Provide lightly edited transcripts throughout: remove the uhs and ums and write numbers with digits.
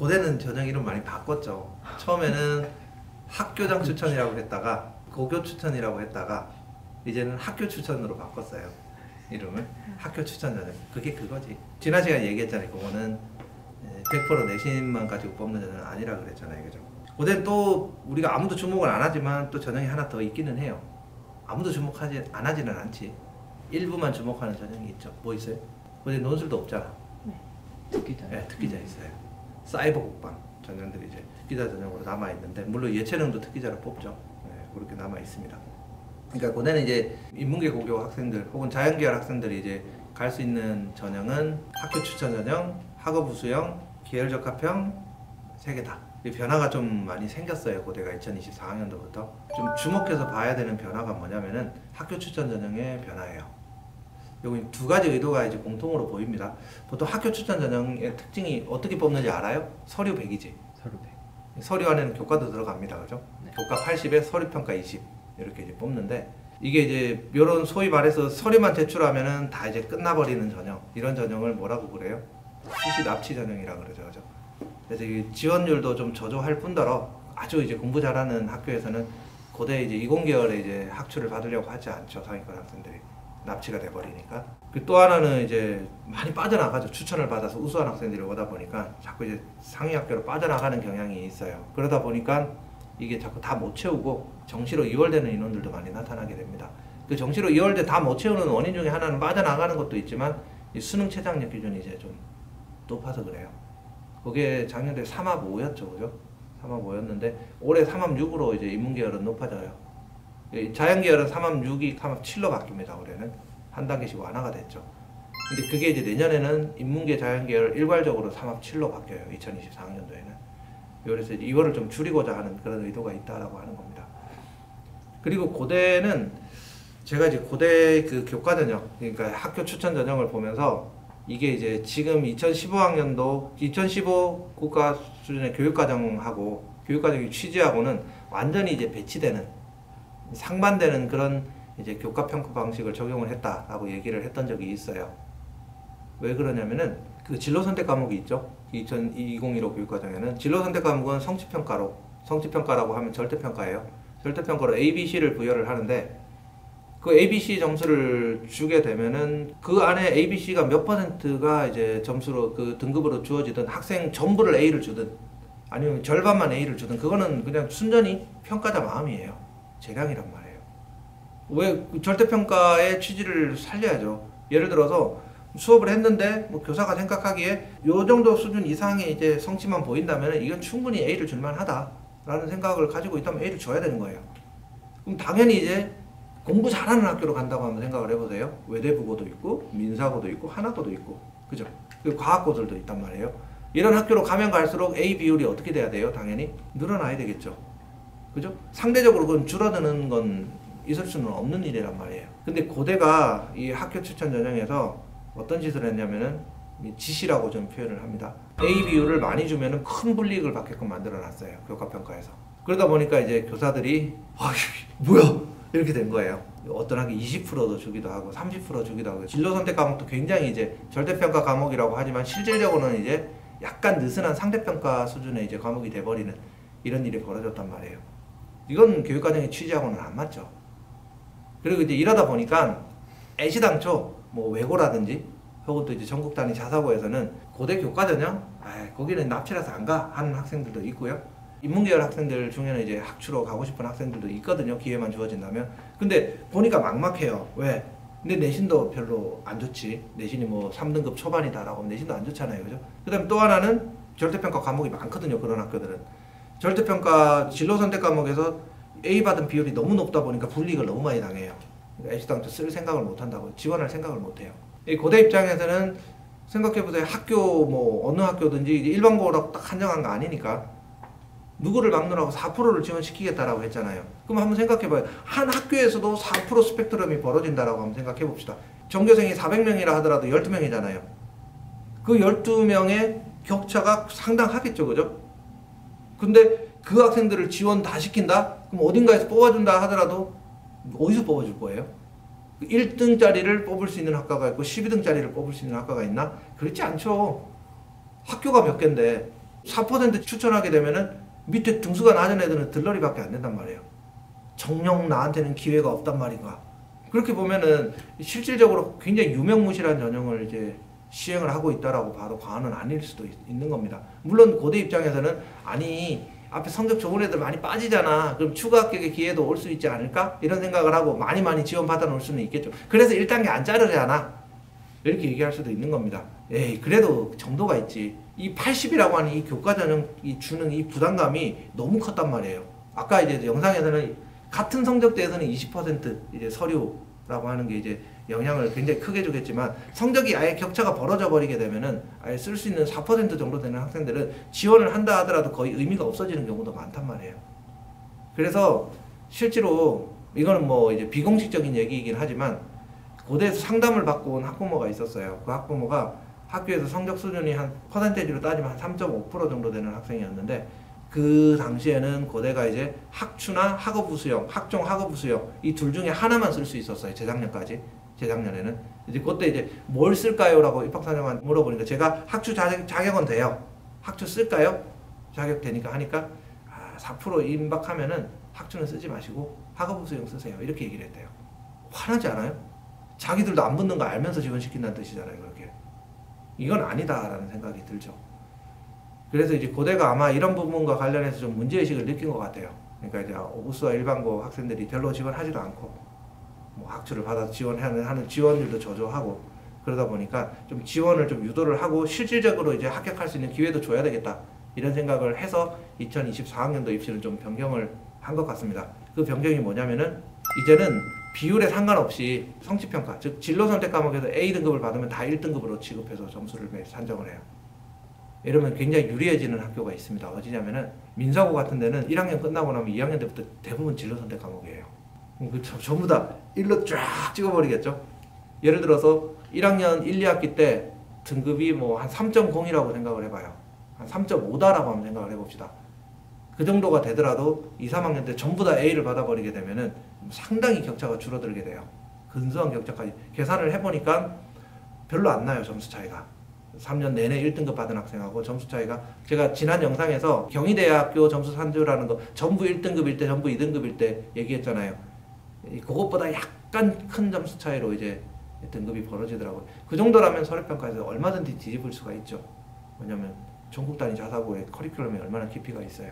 고대는 전형 이름 많이 바꿨죠. 처음에는 학교장 추천이라고 했다가 고교 추천이라고 했다가 이제는 학교 추천으로 바꿨어요. 이름을 학교 추천 전형. 그게 그거지. 지난 시간에 얘기했잖아요. 그거는 100% 내신만 가지고 뽑는 전형은 아니라 그랬잖아요. 그죠? 고대는 또 우리가 아무도 주목을 안 하지만 또 전형이 하나 더 있기는 해요. 아무도 주목하지 안 하지는 않지. 일부만 주목하는 전형이 있죠. 뭐 있어요? 고대 논술도 없잖아. 네. 특기자. 네, 특기자 있어요. 사이버 국방 전형들이 이제 특기자 전형으로 남아 있는데 물론 예체능도 특기자로 뽑죠. 네, 그렇게 남아 있습니다. 그러니까 고대는 이제 인문계 고교 학생들 혹은 자연계열 학생들이 이제 갈 수 있는 전형은 학교 추천 전형, 학업 우수형, 계열적 합형 3개다. 변화가 좀 많이 생겼어요. 고대가 2024학년도부터 좀 주목해서 봐야 되는 변화가 뭐냐면은 학교 추천 전형의 변화예요. 여기 2가지 의도가 이제 공통으로 보입니다. 보통 학교 추천 전형의 특징이 어떻게 뽑는지 알아요? 서류 100이지. 서류 100. 서류 안에는 교과도 들어갑니다. 그죠? 네. 교과 80에 서류 평가 20 이렇게 이제 뽑는데 이게 이제 이런 소위 말해서 서류만 제출하면은 다 이제 끝나버리는 전형, 이런 전형을 뭐라고 그래요? 수시 납치 전형이라고 그러죠. 그죠? 그래서 이 지원율도 좀 저조할 뿐더러 아주 이제 공부 잘하는 학교에서는 고대 이제 이공계열에 이제 학추를 받으려고 하지 않죠. 상위권 학생들이 납치가 돼버리니까. 또 하나는 이제 많이 빠져나가죠. 추천을 받아서 우수한 학생들이 오다 보니까 자꾸 이제 상위 학교로 빠져나가는 경향이 있어요. 그러다 보니까 이게 자꾸 다 못 채우고 정시로 이월되는 인원들도 많이 나타나게 됩니다. 그 정시로 이월돼 다 못 채우는 원인 중에 하나는 빠져나가는 것도 있지만 이 수능 최장력 기준이 이제 좀 높아서 그래요. 그게 작년에 3합 5였죠, 그죠? 3합 5였는데 올해 3합 6으로 이제 인문계열은 높아져요. 자연계열은 3합 6이 3합 7로 바뀝니다. 올해는 한 단계씩 완화가 됐죠. 근데 그게 이제 내년에는 인문계 자연계열 일괄적으로 3합 7로 바뀌어요. 2024학년도에는. 그래서 이거를 좀 줄이고자 하는 그런 의도가 있다라고 하는 겁니다. 그리고 고대는 제가 이제 고대 그 교과 전형, 그러니까 학교 추천 전형을 보면서 이게 이제 지금 2015학년도 2015 국가 수준의 교육과정하고 교육과정의 취지하고는 완전히 이제 배치되는 상반되는 그런 이제 교과 평가 방식을 적용을 했다라고 얘기를 했던 적이 있어요. 왜 그러냐면은 그 진로 선택 과목이 있죠. 2015 교육과정에는 진로 선택 과목은 성취평가라고 하면 절대평가예요. 절대평가로 A, B, C를 부여를 하는데 그 A, B, C 점수를 주게 되면은 그 안에 A, B, C가 몇 %가 이제 점수로 그 등급으로 주어지든 학생 전부를 A를 주든 아니면 절반만 A를 주든 그거는 그냥 순전히 평가자 마음이에요. 재량이란 말이에요. 왜 절대평가의 취지를 살려야죠. 예를 들어서 수업을 했는데 뭐 교사가 생각하기에 요 정도 수준 이상의 이제 성취만 보인다면 이건 충분히 A를 줄만 하다라는 생각을 가지고 있다면 A를 줘야 되는 거예요. 그럼 당연히 이제 공부 잘하는 학교로 간다고 한번 생각을 해보세요. 외대부고도 있고 민사고도 있고 한학고도 있고 그죠? 그리고 과학고들도 있단 말이에요. 이런 학교로 가면 갈수록 A 비율이 어떻게 돼야 돼요? 당연히 늘어나야 되겠죠. 그죠? 상대적으로 그건 줄어드는 건 있을 수는 없는 일이란 말이에요. 근데 고대가 이 학교 추천 전형에서 어떤 짓을 했냐면은 지시라고 좀 표현을 합니다. A 비율을 많이 주면은 큰 불이익을 받게끔 만들어 놨어요. 교과평가에서. 그러다 보니까 이제 교사들이 뭐야 이렇게 된 거예요. 어떤 학기 20%도 주기도 하고 30% 주기도 하고 진로 선택 과목도 굉장히 이제 절대평가 과목이라고 하지만 실질적으로는 이제 약간 느슨한 상대평가 수준의 이제 과목이 돼버리는 이런 일이 벌어졌단 말이에요. 이건 교육과정의 취지하고는 안 맞죠. 그리고 이제 이러다 보니까 애시당초 뭐 외고라든지 혹은 또 이제 전국 단위 자사고에서는 고대 교과 전형 거기는 납치라서 안 가 하는 학생들도 있고요. 인문계열 학생들 중에는 이제 학추로 가고 싶은 학생들도 있거든요. 기회만 주어진다면. 근데 보니까 막막해요. 왜? 근데 내신도 별로 안 좋지. 내신이 뭐 3등급 초반이다라고 하면 내신도 안 좋잖아요. 그죠? 그 다음에 또 하나는 절대평가 과목이 많거든요. 그런 학교들은. 절대평가 진로 선택 과목에서 A 받은 비율이 너무 높다 보니까 불이익을 너무 많이 당해요. 애시당초 쓸 생각을 못 한다고. 지원할 생각을 못 해요. 이 고대 입장에서는 생각해보세요. 학교 뭐 어느 학교든지 일반고라고 딱 한정한 거 아니니까 누구를 막느라고 4%를 지원시키겠다라고 했잖아요. 그럼 한번 생각해봐요. 한 학교에서도 4% 스펙트럼이 벌어진다라고 한번 생각해봅시다. 전교생이 400명이라 하더라도 12명이잖아요. 그 12명의 격차가 상당하겠죠. 그죠? 근데 그 학생들을 지원 다 시킨다? 그럼 어딘가에서 뽑아준다 하더라도 어디서 뽑아줄 거예요? 1등짜리를 뽑을 수 있는 학과가 있고 12등짜리를 뽑을 수 있는 학과가 있나? 그렇지 않죠. 학교가 몇 개인데 4% 추천하게 되면은 밑에 등수가 낮은 애들은 들러리밖에 안 된단 말이에요. 정녕 나한테는 기회가 없단 말인가. 그렇게 보면은 실질적으로 굉장히 유명무실한 전형을 이제 시행을 하고 있다라고 봐도 과언은 아닐 수도 있는 겁니다. 물론 고대 입장에서는 아니 앞에 성적 좋은 애들 많이 빠지잖아. 그럼 추가 합격의 기회도 올 수 있지 않을까? 이런 생각을 하고 많이 지원 받아 놓을 수는 있겠죠. 그래서 1단계 안 자르잖아. 이렇게 얘기할 수도 있는 겁니다. 에이 그래도 정도가 있지. 이 80이라고 하는 이 교과 전형이 주는 이 부담감이 너무 컸단 말이에요. 아까 이제 영상에서는 같은 성적대에서는 20% 이제 서류라고 하는 게 이제 영향을 굉장히 크게 주겠지만 성적이 아예 격차가 벌어져 버리게 되면은 아예 쓸 수 있는 4% 정도 되는 학생들은 지원을 한다 하더라도 거의 의미가 없어지는 경우도 많단 말이에요. 그래서 실제로 이거는 뭐 이제 비공식적인 얘기이긴 하지만 고대에서 상담을 받고 온 학부모가 있었어요. 그 학부모가 학교에서 성적 수준이 한 퍼센테이지로 따지면 한 3.5% 정도 되는 학생이었는데 그 당시에는 고대가 이제 학추나 학업부 수형, 학종 학업부 수형 이 둘 중에 하나만 쓸 수 있었어요. 재작년에는 이제 그때 이제 뭘 쓸까요라고 입학사정한테 물어보니까 제가 학추 자격은 돼요. 학추 쓸까요? 자격 되니까 하니까 4% 임박하면은 학추는 쓰지 마시고 학업부 수형 쓰세요. 이렇게 얘기를 했대요. 화나지 않아요? 자기들도 안 붙는 거 알면서 지원시킨다는 뜻이잖아요. 그렇게 이건 아니다라는 생각이 들죠. 그래서 이제 고대가 아마 이런 부분과 관련해서 좀 문제의식을 느낀 것 같아요. 그러니까 이제 오부수와 일반고 학생들이 별로 지원하지도 않고 뭐 학추를 받아서 지원하는 지원율도 저조하고 그러다 보니까 좀 지원을 좀 유도를 하고 실질적으로 이제 합격할 수 있는 기회도 줘야 되겠다 이런 생각을 해서 2024학년도 입시는 좀 변경을 한 것 같습니다. 그 변경이 뭐냐면은 이제는 비율에 상관없이 성취평가 즉 진로 선택 과목에서 A등급을 받으면 다 1등급으로 취급해서 점수를 산정을 해요. 이러면 굉장히 유리해지는 학교가 있습니다. 어디냐면은 민사고 같은 데는 1학년 끝나고 나면 2학년 때부터 대부분 진로 선택 과목이에요. 전부 다 1로 쫙 찍어버리겠죠. 예를 들어서 1학년 1, 2학기 때 등급이 뭐 한 3.0이라고 생각을 해봐요. 한 3.5다라고 한번 생각을 해봅시다. 그 정도가 되더라도 2, 3학년 때 전부 다 A를 받아버리게 되면은 상당히 격차가 줄어들게 돼요. 근소한 격차까지 계산을 해보니까 별로 안 나요. 점수 차이가 3년 내내 1등급 받은 학생하고 점수 차이가 제가 지난 영상에서 경희대학교 점수 산주라는 거 전부 1등급일 때 전부 2등급일 때 얘기했잖아요. 그것보다 약간 큰 점수 차이로 이제 등급이 벌어지더라고요. 그 정도라면 서류평가에서 얼마든지 뒤집을 수가 있죠. 왜냐면 전국 단위 자사고의 커리큘럼이 얼마나 깊이가 있어요.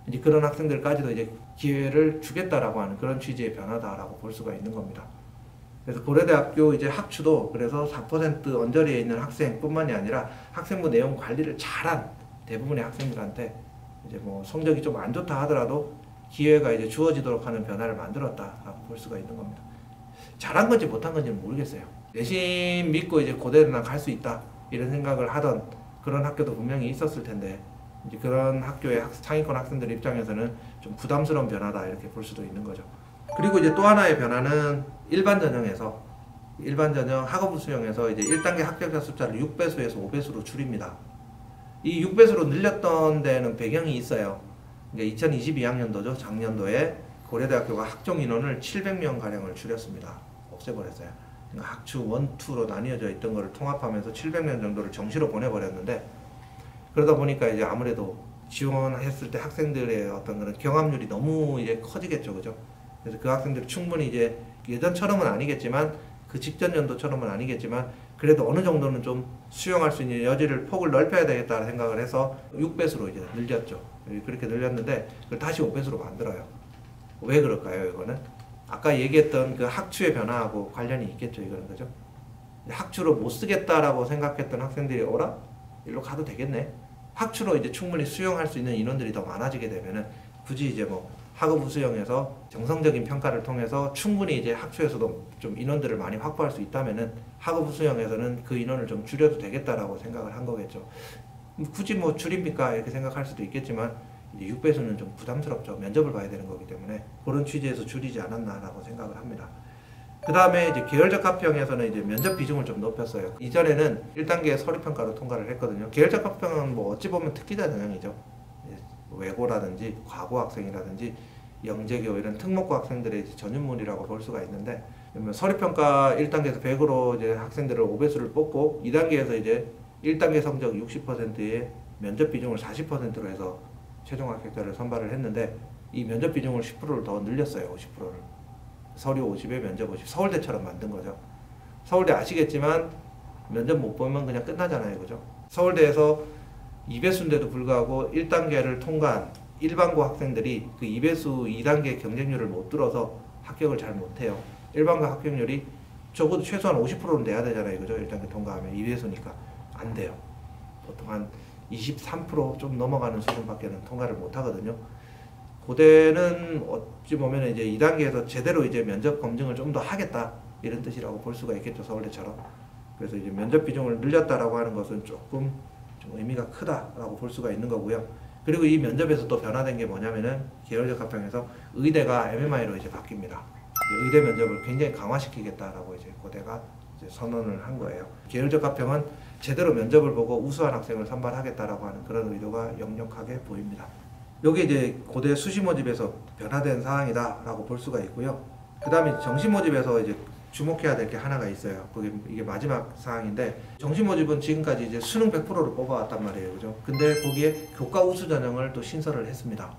이제 그런 학생들까지도 이제 기회를 주겠다라고 하는 그런 취지의 변화다라고 볼 수가 있는 겁니다. 그래서 고려대학교 이제 학추도 그래서 4% 언저리에 있는 학생뿐만이 아니라 학생부 내용 관리를 잘한 대부분의 학생들한테 이제 뭐 성적이 좀 안 좋다 하더라도 기회가 이제 주어지도록 하는 변화를 만들었다라고 볼 수가 있는 겁니다. 잘한 건지 못한 건지는 모르겠어요. 내심 믿고 이제 고대나 갈 수 있다 이런 생각을 하던 그런 학교도 분명히 있었을 텐데 이제 그런 학교의 상위권 학생들 입장에서는 좀 부담스러운 변화다 이렇게 볼 수도 있는 거죠. 그리고 이제 또 하나의 변화는 일반 전형 학업부 수형에서 이제 1단계 합격자 숫자를 6배수에서 5배수로 줄입니다. 이 6배수로 늘렸던 데는 배경이 있어요. 그러니까 2022학년도죠. 작년도에 고려대학교가 학종 인원을 700명 가량을 줄였습니다. 없애버렸어요. 그러니까 학추 1, 2로 나뉘어져 있던 것을 통합하면서 700명 정도를 정시로 보내버렸는데 그러다 보니까 이제 아무래도 지원했을 때 학생들의 어떤 그런 경합률이 너무 이제 커지겠죠, 그죠? 그래서 그 학생들이 충분히 이제 예전처럼은 아니겠지만 그 직전 연도처럼은 아니겠지만 그래도 어느 정도는 좀 수용할 수 있는 여지를 폭을 넓혀야 되겠다 생각을 해서 6배수로 이제 늘렸죠. 그렇게 늘렸는데 그걸 다시 5배수로 만들어요. 왜 그럴까요, 이거는? 아까 얘기했던 그 학추의 변화하고 관련이 있겠죠, 이거는, 그죠? 학추로 못 쓰겠다라고 생각했던 학생들이 어라? 일로 가도 되겠네. 학추로 이제 충분히 수용할 수 있는 인원들이 더 많아지게 되면은 굳이 이제 뭐 학업부 수형에서 정성적인 평가를 통해서 충분히 이제 학추에서도 좀 인원들을 많이 확보할 수 있다면은 학업부 수형에서는 그 인원을 좀 줄여도 되겠다라고 생각을 한 거겠죠. 굳이 뭐 줄입니까? 이렇게 생각할 수도 있겠지만 이제 6배수는 좀 부담스럽죠. 면접을 봐야 되는 거기 때문에 그런 취지에서 줄이지 않았나라고 생각을 합니다. 그 다음에 이제 계열적 합평에서는 이제 면접 비중을 좀 높였어요. 이전에는 1단계 서류평가로 통과를 했거든요. 계열적 합평은 뭐 어찌 보면 특기자 전형이죠. 외고라든지 과고 학생이라든지 영재교 이런 특목고 학생들의 전유물이라고 볼 수가 있는데 서류평가 1단계에서 100으로 이제 학생들을 5배수를 뽑고 2단계에서 이제 1단계 성적 60%의 면접 비중을 40%로 해서 최종 합격자를 선발을 했는데 이 면접 비중을 10%를 더 늘렸어요. 50%를. 서류 50에 면접 50. 서울대처럼 만든 거죠. 서울대 아시겠지만 면접 못 보면 그냥 끝나잖아요. 그죠? 서울대에서 2배수인데도 불구하고 1단계를 통과한 일반고 학생들이 그 2배수 2단계 경쟁률을 못 들어서 합격을 잘 못해요. 일반고 합격률이 적어도 최소한 50%는 돼야 되잖아요. 그죠? 1단계 통과하면 2배수니까 안 돼요. 보통 한 23% 좀 넘어가는 수준밖에는 통과를 못 하거든요. 고대는 어찌 보면 이제 2단계에서 제대로 이제 면접 검증을 좀 더 하겠다 이런 뜻이라고 볼 수가 있겠죠. 서울대처럼. 그래서 이제 면접 비중을 늘렸다라고 하는 것은 조금 좀 의미가 크다라고 볼 수가 있는 거고요. 그리고 이 면접에서 또 변화된 게 뭐냐면은 계열적 합평에서 의대가 MMI로 이제 바뀝니다. 의대 면접을 굉장히 강화시키겠다라고 이제 고대가 이제 선언을 한 거예요. 계열적 합평은 제대로 면접을 보고 우수한 학생을 선발하겠다라고 하는 그런 의도가 역력하게 보입니다. 여기 이제 고대 수시 모집에서 변화된 사항이다라고 볼 수가 있고요. 그 다음에 정시 모집에서 이제 주목해야 될 게 하나가 있어요. 이게 마지막 사항인데 정시 모집은 지금까지 이제 수능 100%를 뽑아왔단 말이에요. 그죠? 근데 거기에 교과 우수 전형을 또 신설을 했습니다.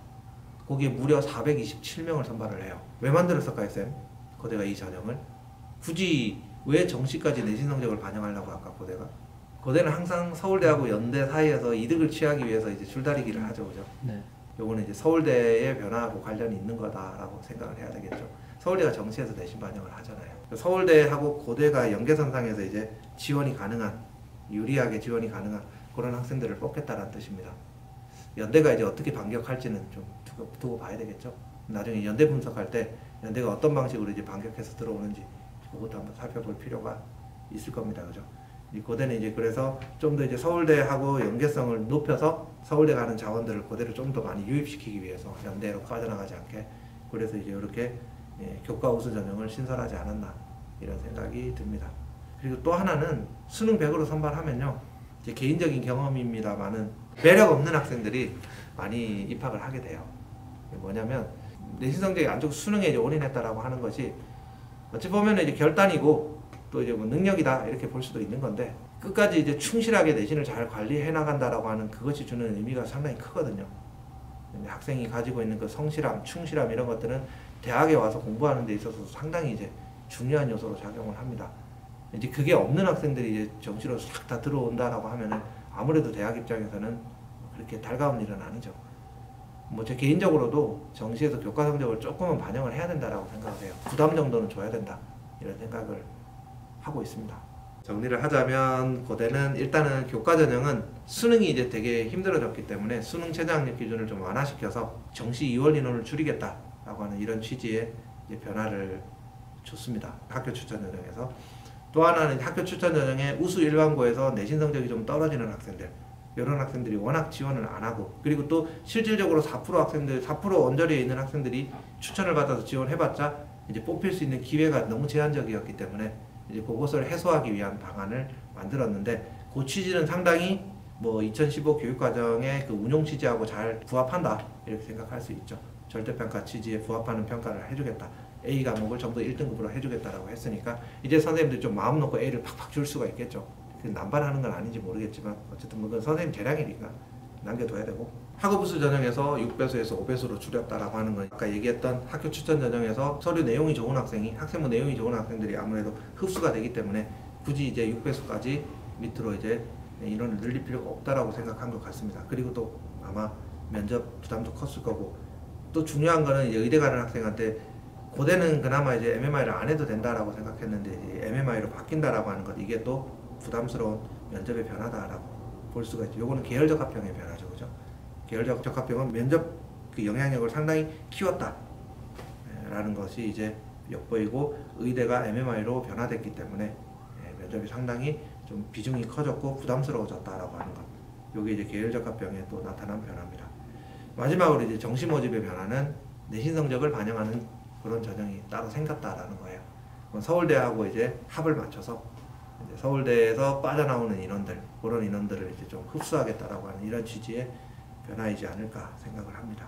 거기에 무려 427명을 선발을 해요. 왜 만들었을까요, 쌤? 고대가 이 전형을? 굳이 왜 정시까지 내신 성적을 반영하려고 할까, 고대가? 고대는 항상 서울대하고 연대 사이에서 이득을 취하기 위해서 이제 줄다리기를 하죠. 그죠? 네. 요거는 이제 서울대의 변화하고 관련이 있는 거다라고 생각을 해야 되겠죠. 서울대가 정시에서 내신 반영을 하잖아요. 서울대하고 고대가 연계선상에서 이제 지원이 가능한, 유리하게 지원이 가능한 그런 학생들을 뽑겠다라는 뜻입니다. 연대가 이제 어떻게 반격할지는 좀 두고 봐야 되겠죠. 나중에 연대 분석할 때 연대가 어떤 방식으로 이제 반격해서 들어오는지 그것도 한번 살펴볼 필요가 있을 겁니다. 그죠? 이 고대는 이제 그래서 좀 더 이제 서울대하고 연계성을 높여서 서울대가 하는 자원들을 고대를 좀 더 많이 유입시키기 위해서 연대로 빠져나가지 않게 그래서 이제 이렇게 교과 우수 전형을 신설하지 않았나 이런 생각이 듭니다. 그리고 또 하나는 수능 100으로 선발하면요. 제 개인적인 경험입니다만은 매력 없는 학생들이 많이 입학을 하게 돼요. 뭐냐면 내신 성적이 안 좋고 수능에 이제 올인했다라고 하는 것이 어찌 보면 이제 결단이고 또 이제 뭐 능력이다 이렇게 볼 수도 있는 건데 끝까지 이제 충실하게 내신을 잘 관리해 나간다라고 하는 그것이 주는 의미가 상당히 크거든요. 학생이 가지고 있는 그 성실함, 충실함 이런 것들은 대학에 와서 공부하는 데 있어서 상당히 이제 중요한 요소로 작용을 합니다. 이제 그게 없는 학생들이 이제 정시로 싹 다 들어온다라고 하면은 아무래도 대학 입장에서는 그렇게 달가운 일은 아니죠. 뭐 제 개인적으로도 정시에서 교과 성적을 조금은 반영을 해야 된다라고 생각을 해요. 부담 정도는 줘야 된다 이런 생각을 하고 있습니다. 정리를 하자면 고대는 일단은 교과 전형은 수능이 이제 되게 힘들어졌기 때문에 수능 최저학력 기준을 좀 완화시켜서 정시 2월 인원을 줄이겠다라고 하는 이런 취지의 이제 변화를 줬습니다. 학교 추천 전형에서. 또 하나는 학교 추천 전형에 우수 일반고에서 내신 성적이 좀 떨어지는 학생들 이런 학생들이 워낙 지원을 안 하고 그리고 또 실질적으로 4% 학생들 4% 언저리에 있는 학생들이 추천을 받아서 지원해봤자 이제 뽑힐 수 있는 기회가 너무 제한적이었기 때문에 이제 그것을 해소하기 위한 방안을 만들었는데 그 취지는 상당히 뭐 2015 교육과정의 그 운용 취지하고 잘 부합한다 이렇게 생각할 수 있죠. 절대평가 취지에 부합하는 평가를 해주겠다. A 과목을 전부 1등급으로 해주겠다라고 했으니까 이제 선생님들이 좀 마음 놓고 A를 팍팍 줄 수가 있겠죠. 남발하는 건 아닌지 모르겠지만 어쨌든 뭐 그건 선생님 재량이니까 남겨둬야 되고 학업우수 전형에서 6배수에서 5배수로 줄였다라고 하는 건 아까 얘기했던 학교 추천 전형에서 서류 내용이 좋은 학생이 학생부 내용이 좋은 학생들이 아무래도 흡수가 되기 때문에 굳이 이제 6배수까지 밑으로 이제 인원을 늘릴 필요가 없다라고 생각한 것 같습니다. 그리고 또 아마 면접 부담도 컸을 거고 또 중요한 거는 이제 의대 가는 학생한테 고대는 그나마 이제 MMI를 안 해도 된다라고 생각했는데 이제 MMI로 바뀐다라고 하는 것 이게 또 부담스러운 면접의 변화다라고 볼 수가 있죠. 요거는 계열적 합평의 변화죠, 그죠? 계열적 합평은 면접 그 영향력을 상당히 키웠다라는 것이 이제 엿보이고 의대가 MMI로 변화됐기 때문에 면접이 상당히 좀 비중이 커졌고 부담스러워졌다라고 하는 것. 요게 이제 계열적 합평에 또 나타난 변화입니다. 마지막으로 이제 정시 모집의 변화는 내신 성적을 반영하는 그런 전형이 따로 생겼다라는 거예요. 서울대하고 이제 합을 맞춰서 이제 서울대에서 빠져나오는 인원들, 그런 인원들을 이제 좀 흡수하겠다라고 하는 이런 취지의 변화이지 않을까 생각을 합니다.